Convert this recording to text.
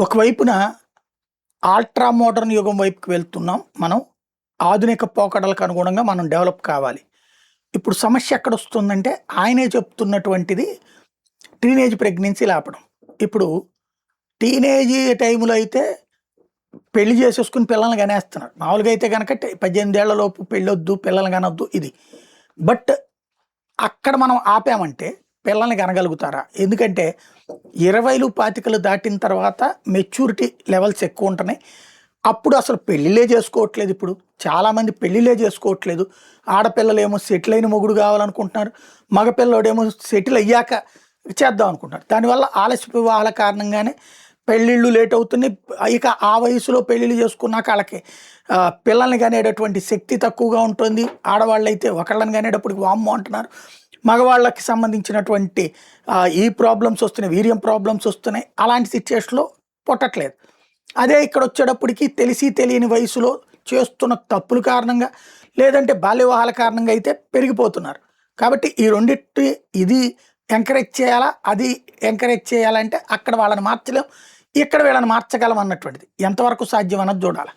ఒకవైపున ultra modern యుగం వైపుకి వెళ్తున్నాం మనం. ఆధునిక పోకడలకు అనుగుణంగా మనం డెవలప్ కావాలి. ఇప్పుడు సమస్య ఎక్కడొస్తుందంటే ఆయనే చెప్తున్నటువంటిది టీనేజ్ ప్రెగ్నెన్సీలు ఆపడం. ఇప్పుడు టీనేజ్ టైంలో అయితే పెళ్లి చేసేసుకుని పిల్లల్ని కనేస్తున్నారు. మామూలుగా అయితే గనక 18 ఏళ్ల లోపు పెళ్ళొద్దు, పిల్లల్ని కనొద్దు ఇది. బట్ అక్కడ మనం ఆపామంటే పిల్లల్ని కనగలుగుతారా? ఎందుకంటే 20లు 25లు దాటిన తర్వాత మెచ్యూరిటీ లెవెల్స్ ఎక్కువ ఉంటున్నాయి. అప్పుడు అసలు పెళ్ళిళ్ళే చేసుకోవట్లేదు. ఇప్పుడు చాలామంది పెళ్ళిళ్ళే చేసుకోవట్లేదు. ఆడపిల్లలేమో సెటిల్ అయిన మొగుడు కావాలనుకుంటున్నారు. మగపిల్లోడేమో సెటిల్ అయ్యాక చేద్దాం అనుకుంటున్నారు. దానివల్ల ఆలస్య వివాహాల కారణంగానే పెళ్ళిళ్ళు లేట్ అవుతున్నాయి. ఇక ఆ వయసులో పెళ్ళిళ్ళు చేసుకున్నాక వాళ్ళకి పిల్లల్ని కనేటటువంటి శక్తి తక్కువగా ఉంటుంది. ఆడవాళ్ళైతే ఒకళ్ళని కనేటప్పటికి వామ్మో అంటున్నారు. మగవాళ్ళకి సంబంధించినటువంటి ఈ ప్రాబ్లమ్స్ వస్తున్నాయి, వీర్యం ప్రాబ్లమ్స్ వస్తున్నాయి. అలాంటి సిచ్యుయేషన్లో పుట్టట్లేదు. అదే ఇక్కడ వచ్చేటప్పటికి తెలిసి తెలియని వయసులో చేస్తున్న తప్పుల కారణంగా, లేదంటే బాల్య వివాహాల కారణంగా అయితే పెరిగిపోతున్నారు. కాబట్టి ఈ రెండిటి ఇది ఎంకరేజ్ చేయాలా, అది ఎంకరేజ్ చేయాలంటే అక్కడ వాళ్ళని మార్చలేం, ఇక్కడ వీళ్ళని మార్చగలం అన్నటువంటిది ఎంతవరకు సాధ్యం అన్నది చూడాలి.